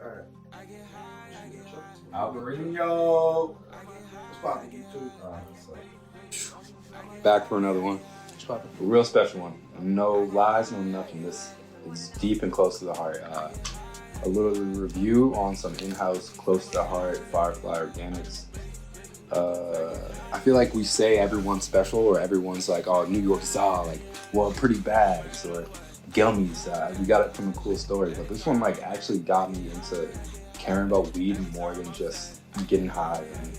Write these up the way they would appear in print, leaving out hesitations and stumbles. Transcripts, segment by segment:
Alright. Albariño. What's poppin', YouTube? Back for another one. What's poppin'? A real special one. No lies, no nothing. This is deep and close to the heart. A little review on some in-house, close to the heart Firefly Organics. I feel like we say everyone's special, or everyone's like, oh, New York is all like, well, pretty bags or gummies. We got it from a cool story, but this one like actually got me into caring about weed more than just getting high and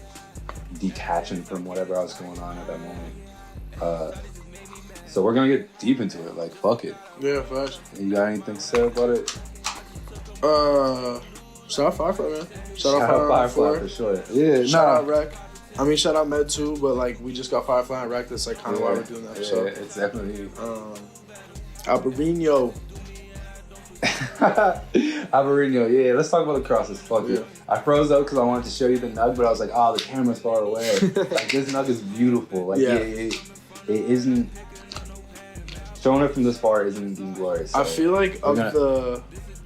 detaching from whatever else going on at that moment. So we're gonna get deep into it. Like, fuck it. Yeah, fast. You got anything to say about it? Shout out Firefly, man. Shout out Firefly for sure. Yeah, shout out Rec. I mean, shout out Med too, but like we just got Firefly and Rec. That's like kind of why we're doing that episode. Yeah, it's definitely. Albariño. Albariño, yeah. Let's talk about the crosses. Fuck it. I froze up because I wanted to show you the nug, but I was like, oh, the camera's far away. Like, this nug is beautiful. Like, it isn't. Showing it from this far isn't being glorious. So I feel like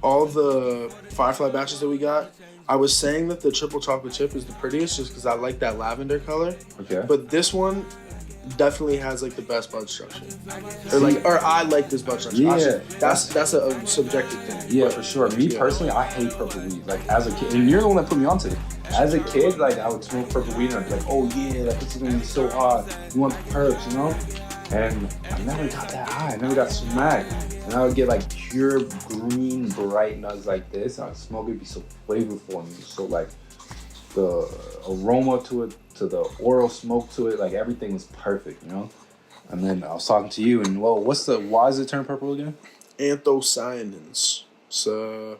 all the Firefly batches that we got, I was saying that the triple chocolate chip is the prettiest just because I like that lavender color. Okay. But this one definitely has like the best bud structure. Or I like this bud structure. Yeah. That's a subjective thing. Yeah, for sure. Me personally, I hate purple weed. Like, as a kid, and you're the one that put me onto it. As a kid, like, I would smoke purple weed and I'd be like, oh yeah, like, this is gonna be so hot. You want the perks, you know? And I never got that high. I never got smacked. And I would get like pure green, bright nugs like this. And I would smoke it, it'd be so flavorful and so like the aroma to it, to the oral smoke to it, like everything was perfect, you know? And then I was talking to you and, well, why is it turn purple again? Anthocyanins. So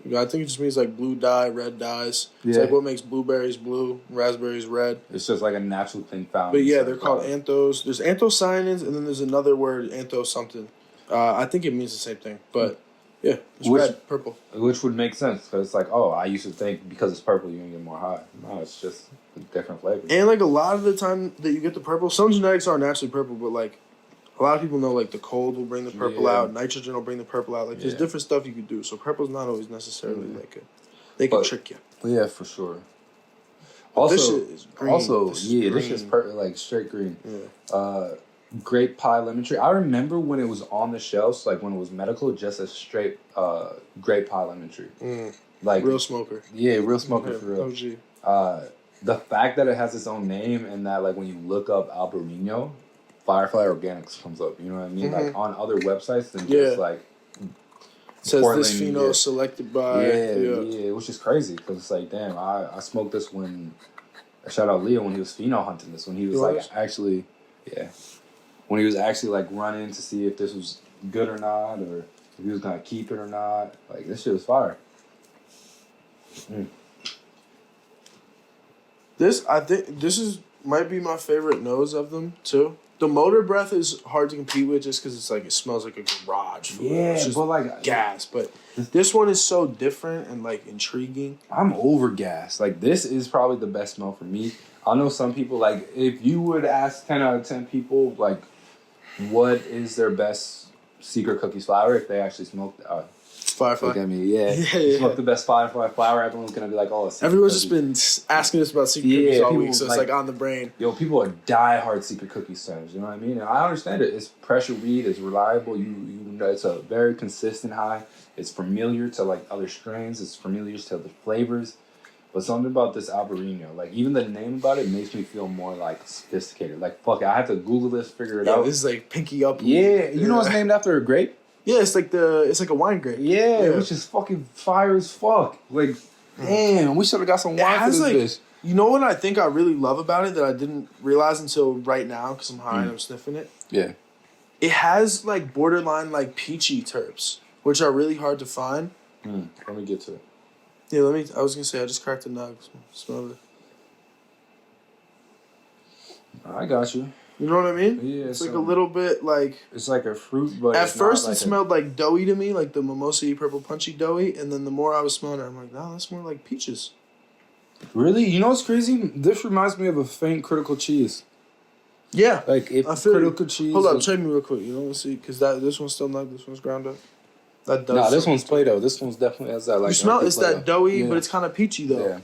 I think it just means like blue dye, red dyes. Yeah. It's like what makes blueberries blue, raspberries red. It's just like a natural thing found. But yeah, they're called anthos. There's anthocyanins, and then there's another word, antho something. I think it means the same thing, but yeah, it's red, purple. Which would make sense, because it's like, oh, I used to think because it's purple you're going to get more high. No, it's just a different flavor. And like a lot of the time that you get the purple, some genetics are naturally purple, but like a lot of people know like the cold will bring the purple out, nitrogen will bring the purple out. Like there's different stuff you could do. So purple's not always necessarily they can trick you. But yeah, for sure. Also, this shit is green. This shit's like straight green. Yeah. Grape Pie lemon tree. I remember when it was on the shelves, like when it was medical, just a straight Grape Pie lemon tree. Like real smoker. Yeah, real smoker for real. OG. The fact that it has its own name and that like when you look up Albariño, Firefly Organics comes up. You know what I mean? Like on other websites than just like. It says this pheno selected by. Yeah, which is crazy because it's like, damn, I smoked this when. Shout out Leo when he was pheno hunting this, when he was when he was actually like running to see if this was good or not, or if he was gonna keep it or not. Like, this shit was fire. I think this might be my favorite nose of them too. The motor breath is hard to compete with just because it's like it smells like a garage. It's just but like gas. But this one is so different and like intriguing. I'm over gas. Like, this is probably the best smell for me. I know some people, like, if you would ask 10 out of 10 people, like, what is their best secret cookies flower if they actually smoked Firefly. Look at me, smoke the best Firefly flower. Everyone's gonna be like, "Oh, everyone's just been asking us about secret cookies all week, so it's like on the brain." Yo, people are diehard secret cookies fans. You know what I mean? And I understand it. It's pressure weed. It's reliable. You know, it's a very consistent high. It's familiar to like other strains. It's familiar to the flavors. But something about this Albariño, like even the name about it makes me feel more like sophisticated. Like, fuck it, I have to Google this, figure it out. This is like pinky up. Yeah, you know it's named after a grape. Yeah, it's like a wine grape. Yeah, which is fucking fire as fuck. Like, damn, we should have got some wine for this bitch. You know what I think I really love about it that I didn't realize until right now because I'm high and I'm sniffing it? Yeah. It has like borderline like peachy terps, which are really hard to find. Let me get to it. Yeah, I was going to say, I just cracked the nug. Smell it. I got you. You know what I mean? Yeah, it's like a little bit like... It's like a fruit, but at first it smelled like doughy to me, like the mimosa purple punchy doughy, and then the more I was smelling it, I'm like, nah, that's more like peaches. Really? You know what's crazy? This reminds me of a faint Critical Cheese. Yeah. Like, if Critical Cheese... Hold up, check me real quick. You know, let's see, because this one's still nug, this one's ground up. That does. Nah, this one's Play-Doh. This one's definitely has that like. You smell it's Play-Doh. that doughy, but it's kind of peachy though. Yeah.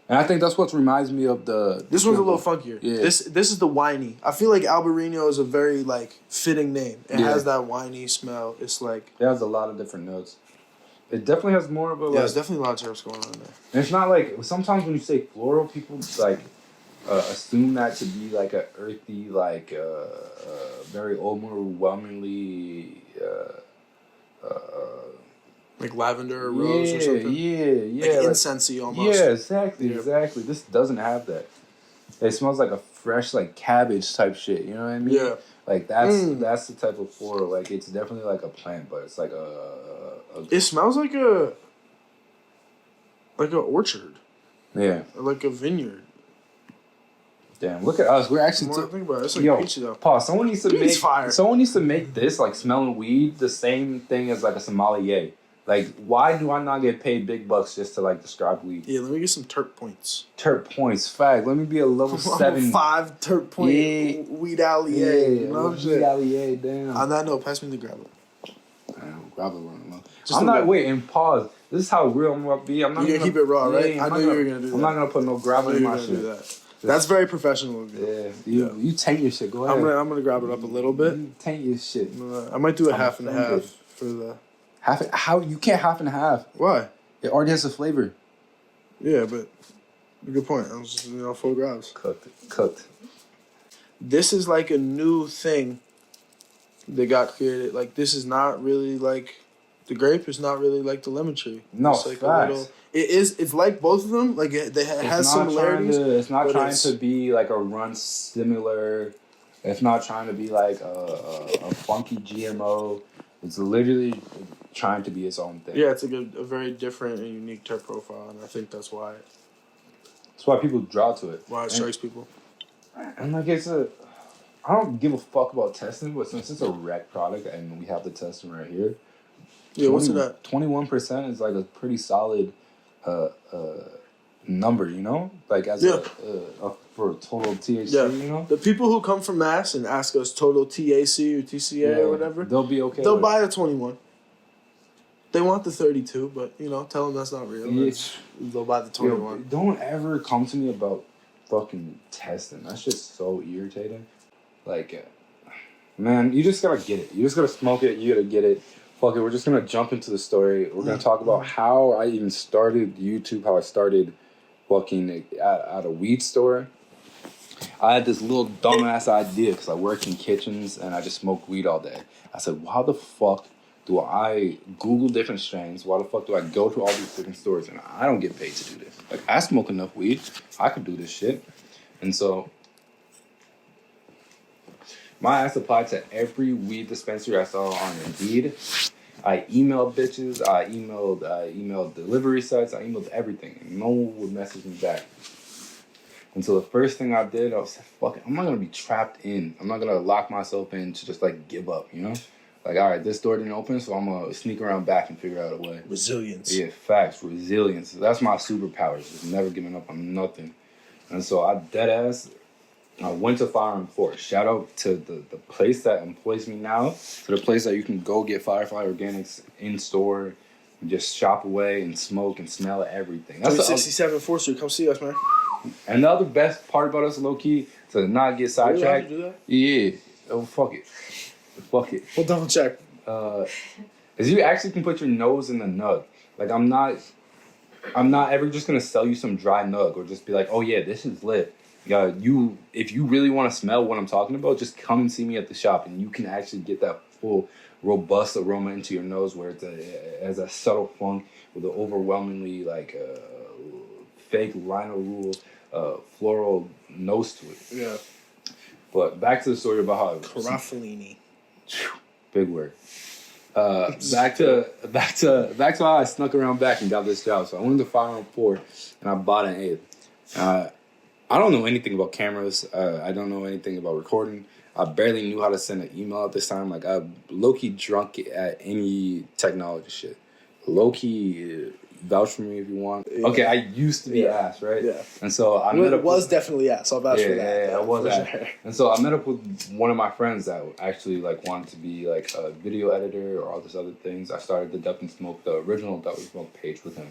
And I think that's what reminds me of the. This one's a little funkier. Yeah. This is the winey. I feel like Albariño is a very like fitting name. It has that winey smell. It's like it has a lot of different notes. It definitely has more of a. Yeah, like, there's definitely a lot of terps going on there. And it's not like sometimes when you say floral, people like assume that to be like a earthy, like very overwhelmingly. Like lavender or rose or something. Yeah. Like incensey almost. Yeah, exactly. This doesn't have that. It smells like a fresh like cabbage type shit. You know what I mean? Yeah. Like that's the type of floral. Like it's definitely like a plant, but it's like It smells like a orchard. Yeah. Or like a vineyard. Damn, look at us. We're actually think about it. It's like peachy though. Paul, someone needs to make fire. Someone needs to make this like smelling weed the same thing as like a sommelier. Like, why do I not get paid big bucks just to like describe weed? Yeah, let me get some terp points. Terp points, fact. Let me be a level 7. 5 terp point weed allier. Yeah, you know weed allier, damn. On that note, pass me the grabber. Grab it. I'm not waiting. Pause. This is how real I'm gonna be. I'm not gonna keep it raw, right? Yeah, I knew you were gonna do that. I'm not gonna put no gravel in my shit. Do that. That's very professional of you. Yeah, you taint your shit. Go ahead. I'm gonna grab it up a little bit. You taint your shit. I might do a half and a half for the. How you can't half and half? Why? It already has a flavor. Yeah, but good point. I was just, full grabs. Cooked. This is like a new thing that got created. Like this is not really like the grape is not really like the lemon tree. No, it's like facts. a little. It is. It's like both of them. Like it has similarities. It's not trying to be like a run similar. It's not trying to be like a funky GMO. It's literally trying to be its own thing. Yeah, it's like a very different and unique terp profile, and I think that's why. That's why people draw to it. Why it strikes people. And like I don't give a fuck about testing, but since it's a rec product and we have the testing right here. Yeah, what's it at? 21% is like a pretty solid number, you know? Like as for total THC, you know? The people who come from Mass and ask us total TAC or TCA or whatever, they'll be okay. They'll buy the 21. They want the 32, but tell them that's not real. Yeah. They'll buy the 21. Don't ever come to me about fucking testing. That's just so irritating. Like, man, you just gotta get it. You just gotta smoke it. You gotta get it. Fuck it. We're just gonna jump into the story. We're gonna talk about how I even started YouTube. How I started fucking at a weed store. I had this little dumbass idea because I work in kitchens and I just smoke weed all day. I said, how the fuck do I Google different strains? Why the fuck do I go to all these different stores and I don't get paid to do this? Like, I smoke enough weed. I could do this shit. And so my ass applied to every weed dispensary I saw on Indeed. I emailed bitches. I emailed delivery sites. I emailed everything. And no one would message me back. And so the first thing I did, I was like, fuck it. I'm not going to be trapped in. I'm not going to lock myself in to just, like, give up, you know? Like, all right, this door didn't open, so I'm going to sneak around back and figure out a way. Resilience. Yeah, facts. Resilience. That's my superpowers. Just never giving up on nothing. And so I went to Fore. Shout out to the place that employs me now, to the place that you can go get Firefly Organics in store and just shop away and smoke and smell everything. That's 67 4th Street. Come see us, man. And the other best part about us, low key, to not get sidetracked. Do that? Yeah. Oh, fuck it. Fuck it. We'll double check. Is you actually can put your nose in the nug. Like, I'm not ever just gonna sell you some dry nug or just be like, oh yeah, this is lit. Yeah, if you really want to smell what I'm talking about, just come and see me at the shop, and you can actually get that full, robust aroma into your nose, where it has a subtle funk with an overwhelmingly like fake lino rule floral nose to it. Yeah. But back to the story about how Carafellini. Big word. Back to how I snuck around back and got this job. So I went to Fore and I bought an eighth. I don't know anything about cameras. I don't know anything about recording. I barely knew how to send an email at this time. Like, I'm low-key drunk at any technology shit. Low-key vouch for me if you want. Yeah. Okay, I used to be ass, right? Yeah. And so I met up. It was definitely ass. I'll vouch for that. Yeah, I was ass. Sure. And so I met up with one of my friends that actually like wanted to be like a video editor or all these other things. I started the Duck and Smoke, the original Duck and Smoke page with him.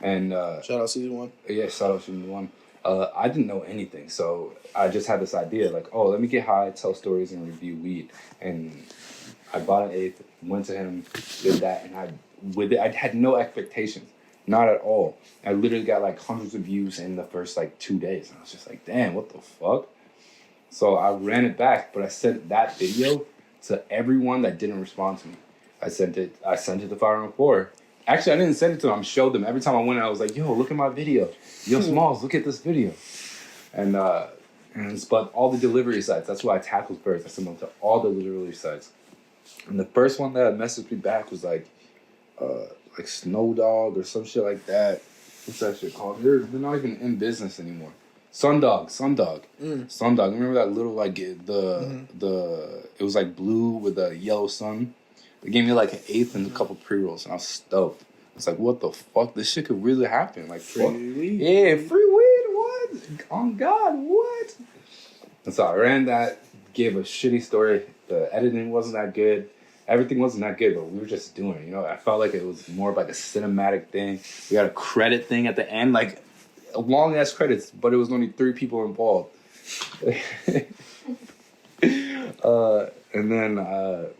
And shout out season 1. Yeah, shout out season 1. I didn't know anything, so I just had this idea like, oh, let me get high, tell stories, and review weed. And I bought an eighth, went to him, did that, and I had no expectations, not at all. I literally got like hundreds of views in the first like 2 days, and I was just like, damn, what the fuck? So I ran it back, but I sent that video to everyone that didn't respond to me. I sent it to Fore. Actually, I didn't send it to them. I showed them. Every time I went, I was like, yo, look at my video. Yo, Smalls, look at this video. But all the delivery sites, that's what I tackled first. I sent them to all the delivery sites. And the first one that messaged me back was like Snow Dog or some shit like that. What's that shit called? They're not even in business anymore. Sundog. Sundog. Remember that little like it was like blue with a yellow sun? They gave me like an eighth and a couple pre-rolls, and I was stoked. It's like, what the fuck? This shit could really happen. Like, free weed? Yeah, free weed? What? On God, what? And so I ran that, gave a shitty story. The editing wasn't that good. Everything wasn't that good, but we were just doing it. You know, I felt like it was more of like a cinematic thing. We got a credit thing at the end, like long ass credits, but it was only 3 people involved. And then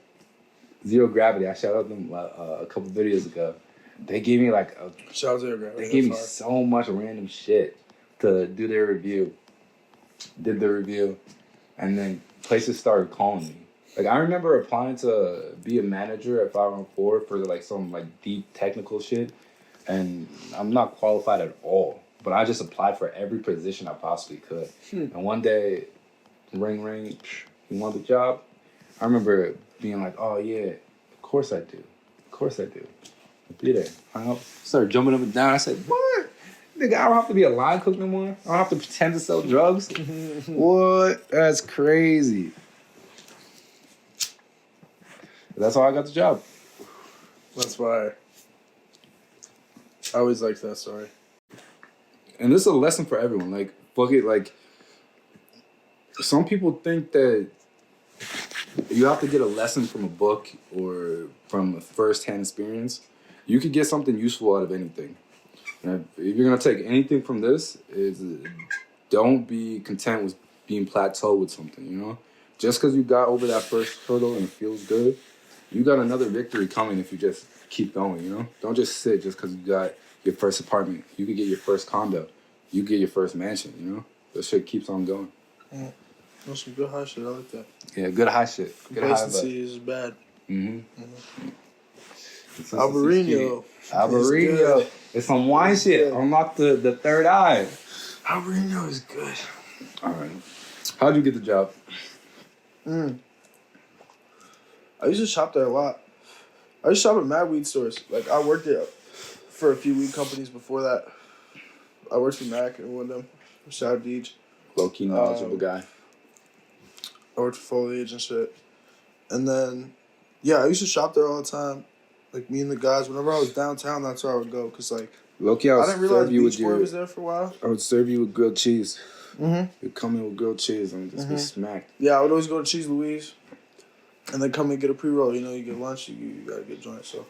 Zero Gravity, I shouted out them a couple videos ago. They gave me like shout out Zero Gravity. They gave me so much random shit to do their review. Did the review, and then places started calling me. Like I remember applying to be a manager at 514 for like some like deep technical shit, and I'm not qualified at all. But I just applied for every position I possibly could. And one day, ring, you want the job? I remember being like, oh yeah, of course I do. Of course I do. I'll be there. Hung up, started jumping up and down. I said, what? Nigga, I don't have to be a line cook no more. I don't have to pretend to sell drugs. What? That's crazy. That's how I got the job. That's why I always liked that story. And this is a lesson for everyone. Like, fuck it, like, some people think that you have to get a lesson from a book or from a first-hand experience. You could get something useful out of anything. And if you're going to take anything from this, is don't be content with being plateaued with something, you know? Just because you got over that first hurdle and it feels good, you got another victory coming if you just keep going, you know? Don't just sit just because you got your first apartment. You could get your first condo. You get your first mansion, you know? That shit keeps on going. That's some good high shit. I like that. Yeah, good high shit. Good high, complacency is bad. Albariño. It's some wine shit. Unlock the third eye. Albariño is good. All right. How'd you get the job? I used to shop there a lot. I used to shop at mad weed stores. Like, I worked there for a few weed companies before that. I worked for Mac and one of them. Shout out Deej. Low-key knowledgeable guy. I worked for Foliage and shit. And then, yeah, I used to shop there all the time. Like, me and the guys, whenever I was downtown, that's where I would go. Because, like, Low-key, I didn't realize Beach Boy was there for a while. I would serve you with grilled cheese. You'd come in with grilled cheese and just be smacked. Yeah, I would always go to Cheese Louise. And then come and get a pre-roll. You know, you get lunch, you gotta get joints. So,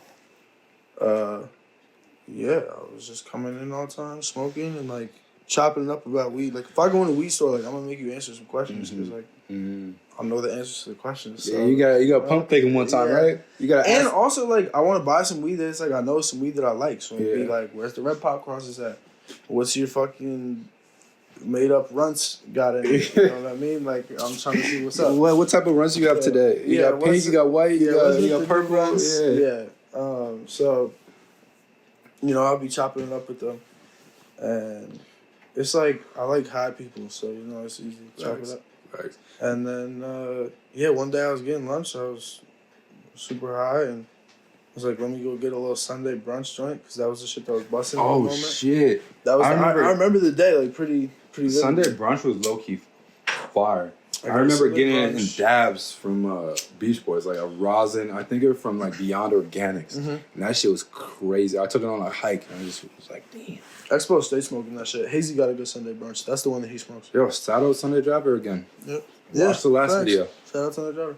yeah, I was just coming in all the time, smoking and, like, chopping it up about weed. Like, if I go in a weed store, like, I'm gonna make you answer some questions because, like, I know the answers to the questions. So, yeah, you got pump faking one time, right? You got and also, like, I want to buy some weed that's, like, I know some weed that I like. So, it'd be like, where's the red pop crosses at? What's your fucking made up runts got in it? You know what I mean? Like, I'm trying to see what's up. What type of runs you got today? You got pink, you got white, you got purple runs. Yeah. So, you know, I'll be chopping it up with them. And it's like, I like high people, so, you know, it's easy to chop it up. Right. And then, one day I was getting lunch. I was super high, and I was like, let me go get a little Sunday brunch joint, because that was the shit that was busting at the moment. Shit. That was I remember the day, like, pretty Sunday brunch was low-key fire. I remember getting it in dabs from Beach Boys, like a rosin. I think it was from like Beyond Organics, and that shit was crazy. I took it on a hike, and I just was like, damn. Expo stay smoking that shit. Hazy got a good Sunday brunch. That's the one that he smokes. Yo, shout out Sunday Driver again. Yep. Watch the last video. Shout out Sunday Driver.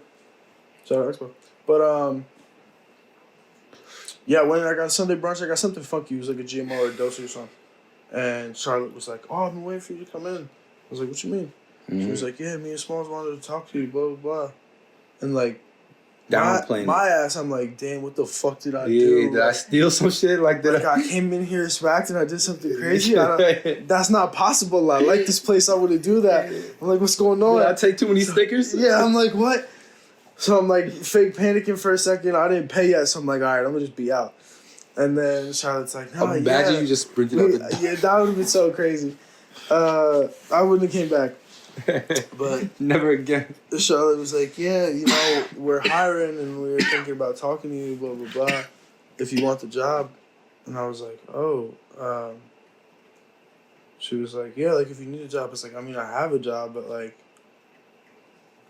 Shout out Expo. But yeah, when I got Sunday brunch, I got something funky. It was like a GMO or a dosage or something. And Charlotte was like, "Oh, I've been waiting for you to come in." I was like, "What you mean?" She was like, "Yeah, me and Smalls wanted to talk to you, blah, blah, blah." And like, downplaying my ass, I'm like, damn, what the fuck did I do? Yeah, did I steal some shit? Like I came in here smacked and I did something crazy? That's not possible. I like this place. I wouldn't do that. I'm like, what's going on? Did I take too many stickers? Yeah, I'm like, what? So I'm like fake panicking for a second. I didn't pay yet, so I'm like, all right, I'm gonna just be out. And then Charlotte's like, no, imagine you just sprinted out the door. Yeah, that would have been so crazy. I wouldn't have came back. But never again. Charlotte was like, yeah, you know, we're hiring and we were thinking about talking to you, blah, blah, blah, if you want the job. And I was like, oh. She was like, yeah, like if you need a job. It's like, I mean, I have a job, but like,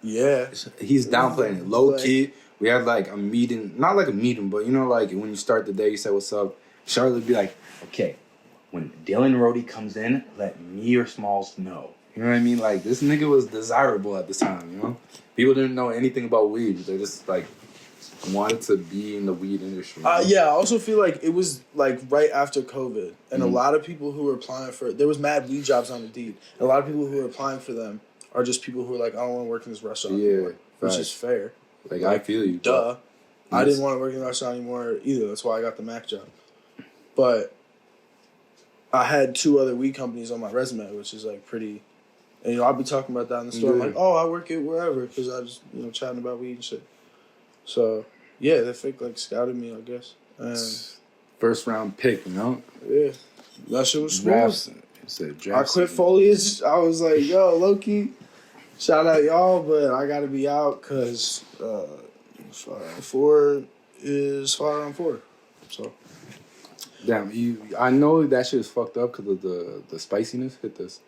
yeah. He's downplaying it. Low key, we had like a meeting, not like a meeting, but you know, like when you start the day, you say, what's up? Charlotte would be like, okay, when Dylan Rhodey comes in, let me or Smalls know. You know what I mean? Like, this nigga was desirable at the time, you know? People didn't know anything about weed. They just, like, wanted to be in the weed industry. Yeah, I also feel like it was, like, right after COVID. And a lot of people who were applying for... There was mad weed jobs on Indeed. And a lot of people who were applying for them are just people who are like, I don't want to work in this restaurant anymore. Which is fair. Like, I feel you. Duh. I didn't want to work in the restaurant anymore either. That's why I got the Mac job. But I had 2 other weed companies on my resume, which is, like, pretty... And, you know, I'll be talking about that in the store. I'm like, oh, I work it wherever because I just, you know, chatting about weed and shit. So, yeah, they fake, like, scouted me, I guess. And first round pick, you know? Yeah. That shit was smooth. I quit foliage. foliage. I was like, yo, low-key, shout out y'all, but I got to be out because Fore is fire on Fore. So. Damn, I know that shit is fucked up because of the spiciness. Hit this.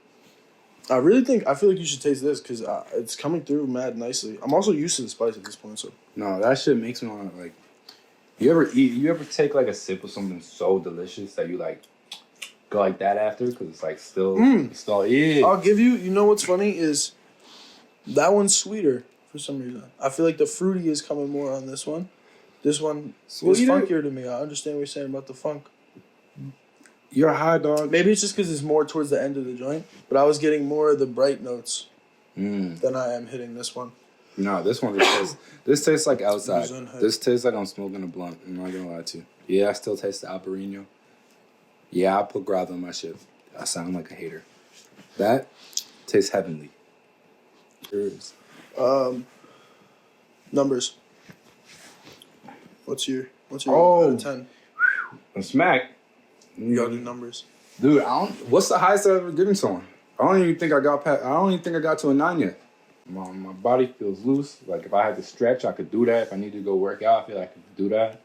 I feel like you should taste this because it's coming through mad nicely. I'm also used to the spice at this point, so. No, that shit makes me want to, like, you ever take, like, a sip of something so delicious that you, like, go like that after because it's, like, still, yeah. I'll give you, you know what's funny is that one's sweeter for some reason. I feel like the fruity is coming more on this one. This one is funkier to me. I understand what you're saying about the funk. You're a high dog. Maybe it's just because it's more towards the end of the joint, but I was getting more of the bright notes than I am hitting this one. No, this one tastes like outside. This tastes like I'm smoking a blunt. I'm not gonna lie to you. Yeah, I still taste the Albariño. Yeah, I put gravel in my shit. I sound like a hater. That tastes heavenly. There it is. Numbers. What's your out of 10? A smack. You gotta do numbers. Dude, what's the highest I've ever given someone? I don't even think I got to a 9 yet. My body feels loose. Like if I had to stretch, I could do that. If I need to go work out, I feel like I could do that.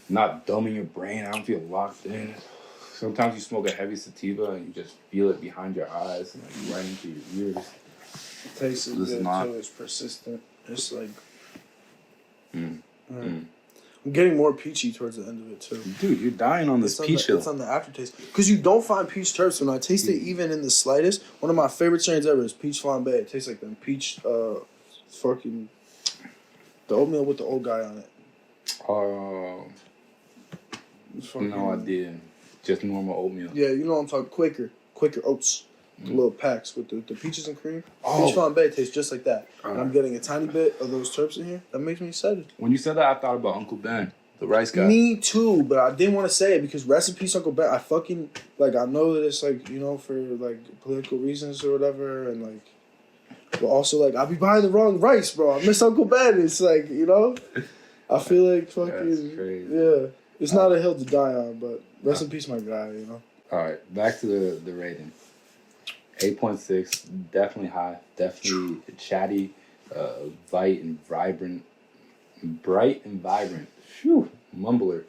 Not dumbing your brain. I don't feel locked in. Sometimes you smoke a heavy sativa and you just feel it behind your eyes and like right into your ears. It tastes good too. It's persistent. It's like. I'm getting more peachy towards the end of it too. Dude, you're dying on this peach hill. It's on the aftertaste. Because you don't find peach terps when I taste it even in the slightest. One of my favorite strains ever is peach flambe. It tastes like them peach fucking the oatmeal with the old guy on it. No, I didn't. Just normal oatmeal. Yeah, you know what I'm talking. Quaker oats. The little packs with the peaches and cream. Peach flambe tastes just like that. And I'm getting a tiny bit of those terps in here. That makes me excited. When you said that, I thought about Uncle Ben, the rice guy. Me too, but I didn't want to say it because rest in peace, Uncle Ben. I fucking, like, I know that it's, like, you know, for, like, political reasons or whatever. And, like, but also, like, I be buying the wrong rice, bro. I miss Uncle Ben. It's, like, you know, I feel like fucking, that's crazy. Yeah. It's not a hill to die on, but rest in peace, my guy, you know. All right, back to the rating. 8.6, definitely high, definitely chatty, bright and vibrant. Phew, mumbler.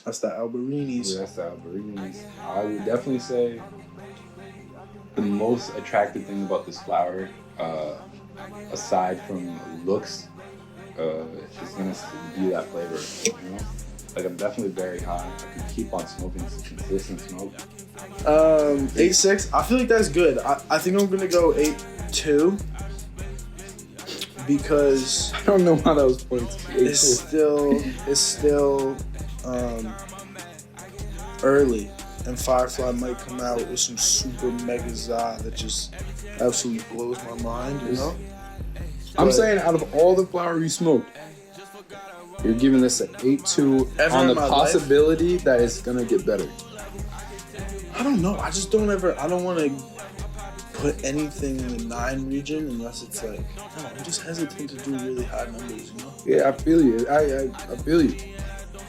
That's the Albariños. Yeah, that's the Albariños. I would definitely say the most attractive thing about this flower, aside from looks, is gonna be that flavor. You know, like I'm definitely very high. I can keep on smoking consistent smoke. 8.6. I feel like that's good. I think I'm gonna go 8.2 because I don't know how that was points. it's still early, and Firefly might come out with some super mega za that just absolutely blows my mind. You know. I'm saying out of all the flower you smoked, you're giving this an 8.2 on the possibility that it's gonna get better. I don't know. I just don't ever. I don't want to put anything in the 9 region unless it's like. No, I'm just hesitant to do really high numbers. You know. Yeah, I feel you. I feel you.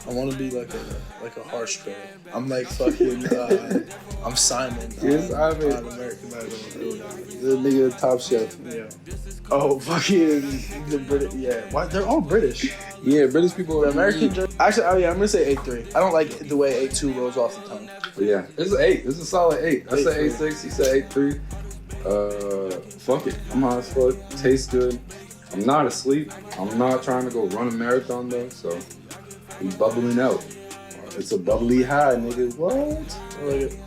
I want to be like a harsh critic. I'm like fucking. I'm Simon. Yes, on American Idol. The nigga Top Chef. Yeah. Oh, fucking the British. Yeah. Why? They're all British. Yeah, British people. The American. Actually, oh yeah, I'm gonna say 8.3. I don't like the way 8.2 rolls off the tongue. But yeah, it's an 8. It's a solid 8. I said 8.6. He said 8.3. Fuck it. I'm high as fuck. Tastes good. I'm not asleep. I'm not trying to go run a marathon though, so we bubbling out. It's a bubbly high, nigga. What? I like it.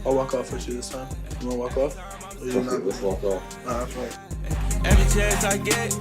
I'll walk off with you this time. You wanna walk off? Or you Okay, let's walk off. Alright, fine. Every chance I get,